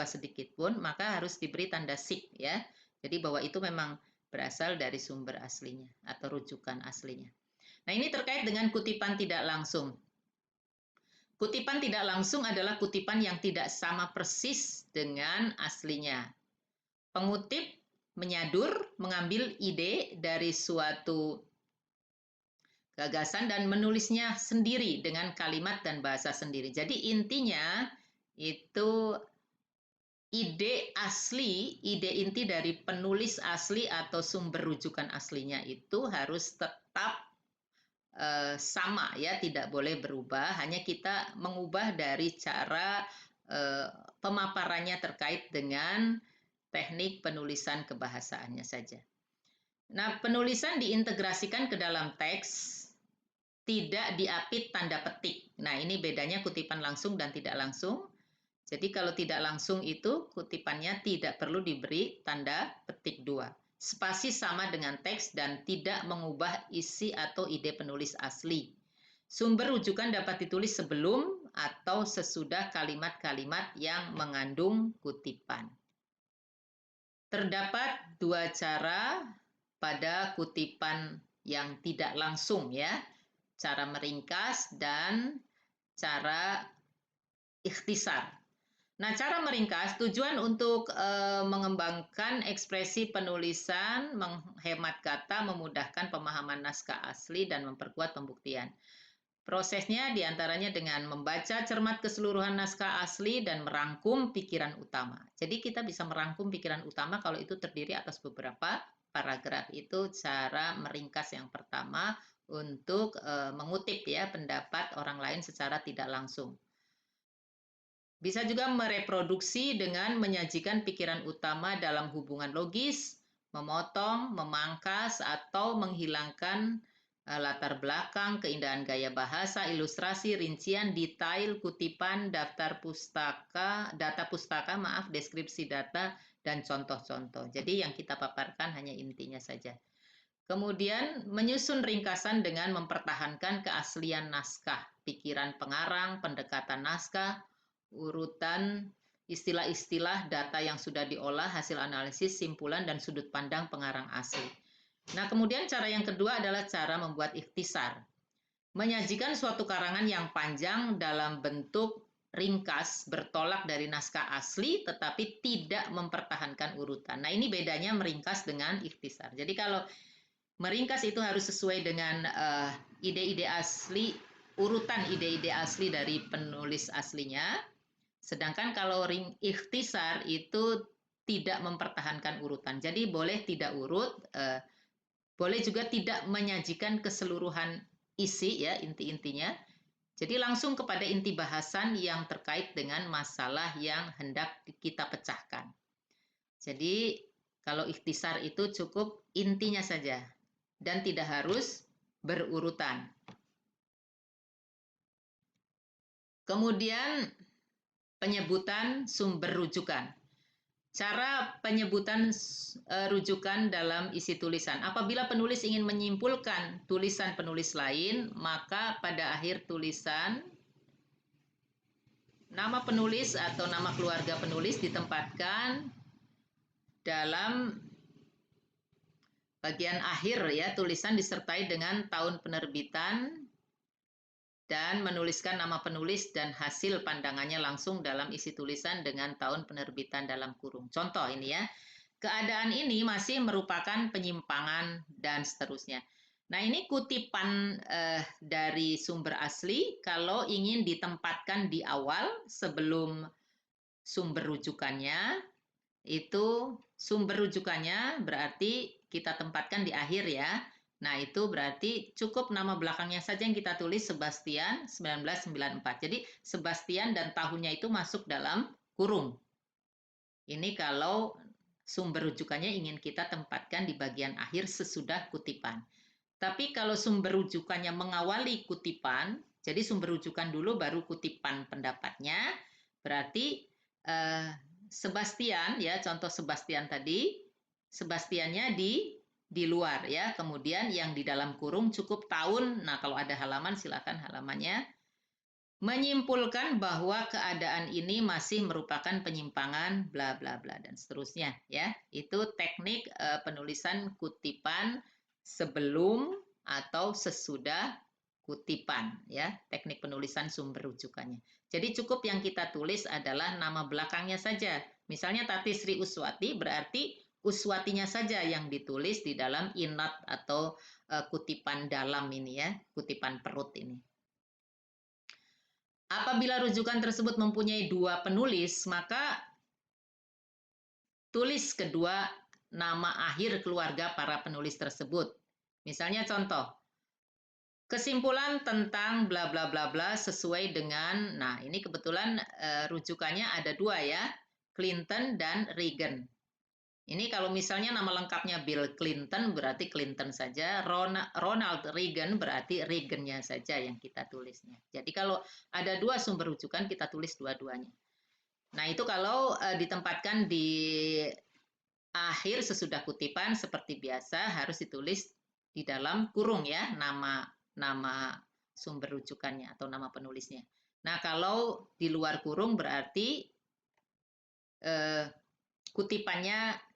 berubah sedikit pun, maka harus diberi tanda sik ya. Jadi bahwa itu memang berasal dari sumber aslinya atau rujukan aslinya. Nah, ini terkait dengan kutipan tidak langsung. Kutipan tidak langsung adalah kutipan yang tidak sama persis dengan aslinya. Pengutip menyadur, mengambil ide dari suatu gagasan dan menulisnya sendiri dengan kalimat dan bahasa sendiri. Jadi intinya itu ide asli, ide inti dari penulis asli atau sumber rujukan aslinya itu harus tetap sama ya, tidak boleh berubah, hanya kita mengubah dari cara pemaparannya terkait dengan teknik penulisan kebahasaannya saja. Nah, penulisan diintegrasikan ke dalam teks, tidak diapit tanda petik. Nah, ini bedanya kutipan langsung dan tidak langsung. Jadi kalau tidak langsung itu kutipannya tidak perlu diberi tanda petik 2. Spasi sama dengan teks dan tidak mengubah isi atau ide penulis asli. Sumber rujukan dapat ditulis sebelum atau sesudah kalimat-kalimat yang mengandung kutipan. Terdapat dua cara pada kutipan yang tidak langsung ya. Cara meringkas dan cara ikhtisar. Nah, cara meringkas tujuan untuk mengembangkan ekspresi penulisan, menghemat kata, memudahkan pemahaman naskah asli, dan memperkuat pembuktian. Prosesnya diantaranya dengan membaca cermat keseluruhan naskah asli dan merangkum pikiran utama. Jadi kita bisa merangkum pikiran utama kalau itu terdiri atas beberapa paragraf. Itu cara meringkas yang pertama untuk mengutip ya pendapat orang lain secara tidak langsung. Bisa juga mereproduksi dengan menyajikan pikiran utama dalam hubungan logis, memotong, memangkas, atau menghilangkan latar belakang, keindahan gaya bahasa, ilustrasi, rincian, detail, kutipan, data pustaka, deskripsi data, dan contoh-contoh. Jadi yang kita paparkan hanya intinya saja. Kemudian menyusun ringkasan dengan mempertahankan keaslian naskah, pikiran pengarang, pendekatan naskah, urutan istilah-istilah, data yang sudah diolah, hasil analisis, simpulan, dan sudut pandang pengarang asli. Nah, kemudian cara yang kedua adalah cara membuat ikhtisar. Menyajikan suatu karangan yang panjang dalam bentuk ringkas bertolak dari naskah asli tetapi tidak mempertahankan urutan. Nah, ini bedanya meringkas dengan ikhtisar. Jadi kalau meringkas itu harus sesuai dengan ide-ide asli, urutan ide-ide asli dari penulis aslinya. Sedangkan kalau ikhtisar itu tidak mempertahankan urutan. Jadi boleh tidak urut, boleh juga tidak menyajikan keseluruhan isi ya inti-intinya. Jadi langsung kepada inti bahasan yang terkait dengan masalah yang hendak kita pecahkan. Jadi kalau ikhtisar itu cukup intinya saja dan tidak harus berurutan. Kemudian penyebutan sumber rujukan. Cara penyebutan rujukan dalam isi tulisan. Apabila penulis ingin menyimpulkan tulisan penulis lain, maka pada akhir tulisan nama penulis atau nama keluarga penulis ditempatkan dalam bagian akhir ya, tulisan disertai dengan tahun penerbitan dan menuliskan nama penulis dan hasil pandangannya langsung dalam isi tulisan dengan tahun penerbitan dalam kurung. Contoh ini ya, keadaan ini masih merupakan penyimpangan dan seterusnya. Nah, ini kutipan dari sumber asli kalau ingin ditempatkan di awal sebelum sumber rujukannya, itu sumber rujukannya berarti kita tempatkan di akhir ya. Nah, itu berarti cukup nama belakangnya saja yang kita tulis Sebastian 1994. Jadi Sebastian dan tahunnya itu masuk dalam kurung. Ini kalau sumber rujukannya ingin kita tempatkan di bagian akhir sesudah kutipan. Tapi kalau sumber rujukannya mengawali kutipan, jadi sumber rujukan dulu baru kutipan pendapatnya, berarti Sebastian ya, contoh Sebastian tadi, Sebastiannya di luar ya. Kemudian yang di dalam kurung cukup tahun. Nah, kalau ada halaman silakan halamannya menyimpulkan bahwa keadaan ini masih merupakan penyimpangan bla bla bla dan seterusnya ya. Itu teknik penulisan kutipan sebelum atau sesudah kutipan ya, teknik penulisan sumber rujukannya. Jadi cukup yang kita tulis adalah nama belakangnya saja. Misalnya Tati Sri Uswati berarti Uswatinya saja yang ditulis di dalam inat atau kutipan dalam ini ya, kutipan perut ini. Apabila rujukan tersebut mempunyai dua penulis, maka tulis kedua nama akhir keluarga para penulis tersebut. Misalnya contoh, kesimpulan tentang bla bla bla bla sesuai dengan, nah ini kebetulan rujukannya ada dua ya, Clinton dan Reagan. Ini kalau misalnya nama lengkapnya Bill Clinton berarti Clinton saja, Ronald Reagan berarti Reagan-nya saja yang kita tulisnya. Jadi kalau ada dua sumber rujukan kita tulis dua-duanya. Nah itu kalau ditempatkan di akhir sesudah kutipan seperti biasa harus ditulis di dalam kurung ya nama sumber rujukannya atau nama penulisnya. Nah kalau di luar kurung berarti kutipannya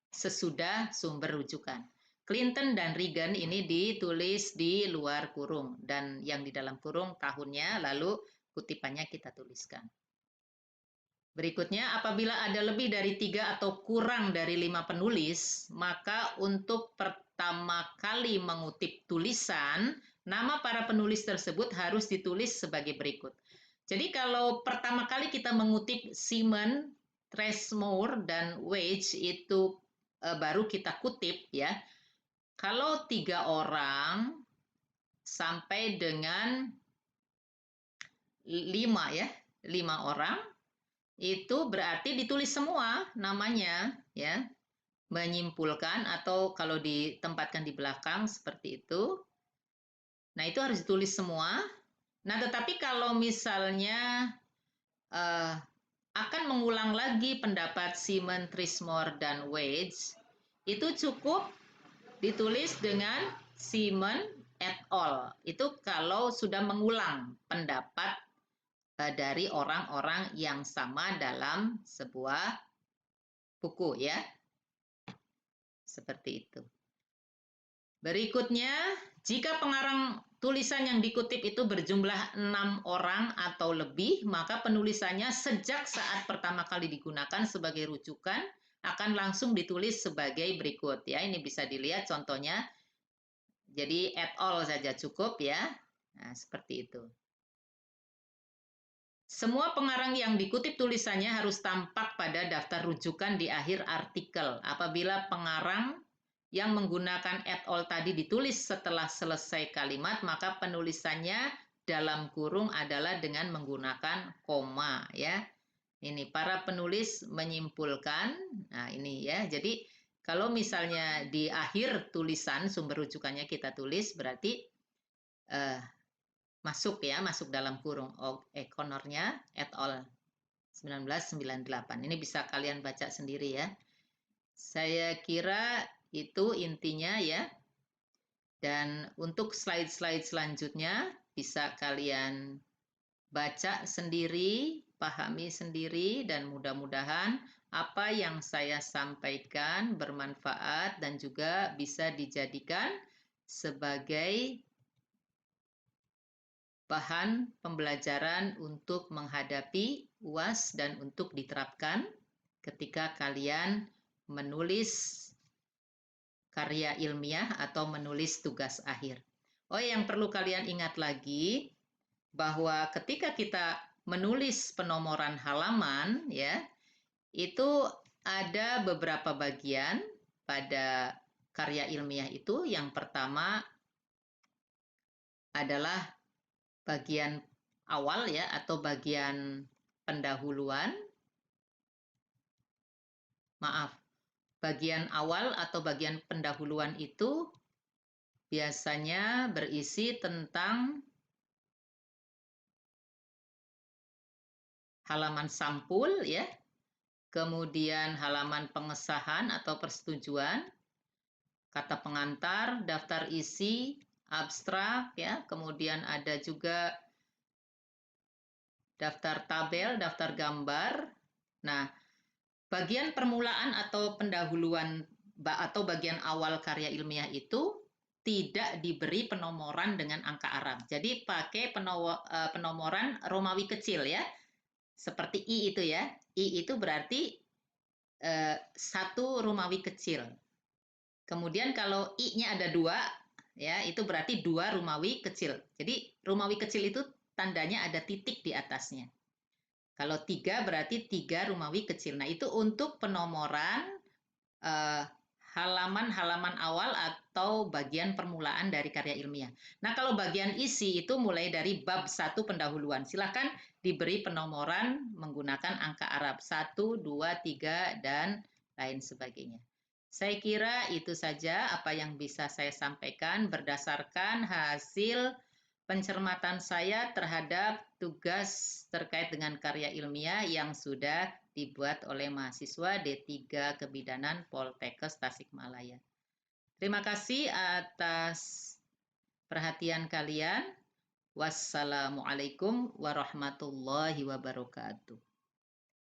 sesudah sumber rujukan. Clinton dan Reagan ini ditulis di luar kurung dan yang di dalam kurung tahunnya lalu kutipannya kita tuliskan. Berikutnya, apabila ada lebih dari 3 atau kurang dari 5 penulis, maka untuk pertama kali mengutip tulisan, nama para penulis tersebut harus ditulis sebagai berikut. Jadi kalau pertama kali kita mengutip Simon, Tresmore, dan Wage itu baru kita kutip ya. Kalau 3 orang sampai dengan 5 ya, 5 orang itu berarti ditulis semua namanya ya, menyimpulkan atau kalau ditempatkan di belakang seperti itu. Nah, itu harus ditulis semua. Nah, tetapi kalau misalnya akan mengulang lagi pendapat Simon, Tresmore, dan Wage, itu cukup ditulis dengan Simon et al. Itu kalau sudah mengulang pendapat dari orang-orang yang sama dalam sebuah buku ya. Seperti itu. Berikutnya, jika pengarang tulisan yang dikutip itu berjumlah 6 orang atau lebih, maka penulisannya sejak saat pertama kali digunakan sebagai rujukan akan langsung ditulis sebagai berikut ya. Ini bisa dilihat contohnya. Jadi et al saja cukup ya. Nah, seperti itu. Semua pengarang yang dikutip tulisannya harus tampak pada daftar rujukan di akhir artikel. Apabila pengarang yang menggunakan et al tadi ditulis setelah selesai kalimat, maka penulisannya dalam kurung adalah dengan menggunakan koma ya. Ini para penulis menyimpulkan. Nah, ini ya. Jadi kalau misalnya di akhir tulisan sumber rujukannya kita tulis berarti masuk ya, masuk dalam kurung. O'Connornya et al. 1998. Ini bisa kalian baca sendiri ya. Saya kira itu intinya ya. Dan untuk slide-slide selanjutnya bisa kalian baca sendiri, pahami sendiri, dan mudah-mudahan apa yang saya sampaikan bermanfaat dan juga bisa dijadikan sebagai bahan pembelajaran untuk menghadapi UAS dan untuk diterapkan ketika kalian menulis karya ilmiah atau menulis tugas akhir. Oh, yang perlu kalian ingat lagi bahwa ketika kita menulis penomoran halaman ya, itu ada beberapa bagian pada karya ilmiah itu. Yang pertama adalah bagian awal ya atau bagian pendahuluan. Maaf, bagian awal atau bagian pendahuluan itu biasanya berisi tentang halaman sampul ya, kemudian halaman pengesahan atau persetujuan, kata pengantar, daftar isi, abstrak ya, kemudian ada juga daftar tabel, daftar gambar. Nah, bagian permulaan atau pendahuluan atau bagian awal karya ilmiah itu tidak diberi penomoran dengan angka Arab. Jadi pakai penomoran Romawi kecil ya. Seperti I itu ya. I itu berarti satu Romawi kecil. Kemudian kalau I-nya ada dua, ya itu berarti dua Romawi kecil. Jadi Romawi kecil itu tandanya ada titik di atasnya. Kalau tiga berarti tiga Romawi kecil. Nah itu untuk penomoran halaman-halaman awal atau bagian permulaan dari karya ilmiah. Nah kalau bagian isi itu mulai dari bab 1 pendahuluan. Silakan diberi penomoran menggunakan angka Arab 1, 2, 3, dan lain sebagainya. Saya kira itu saja apa yang bisa saya sampaikan berdasarkan hasil pencermatan saya terhadap tugas terkait dengan karya ilmiah yang sudah dibuat oleh mahasiswa D3 Kebidanan Poltekkes Tasikmalaya. Terima kasih atas perhatian kalian. Wassalamualaikum warahmatullahi wabarakatuh.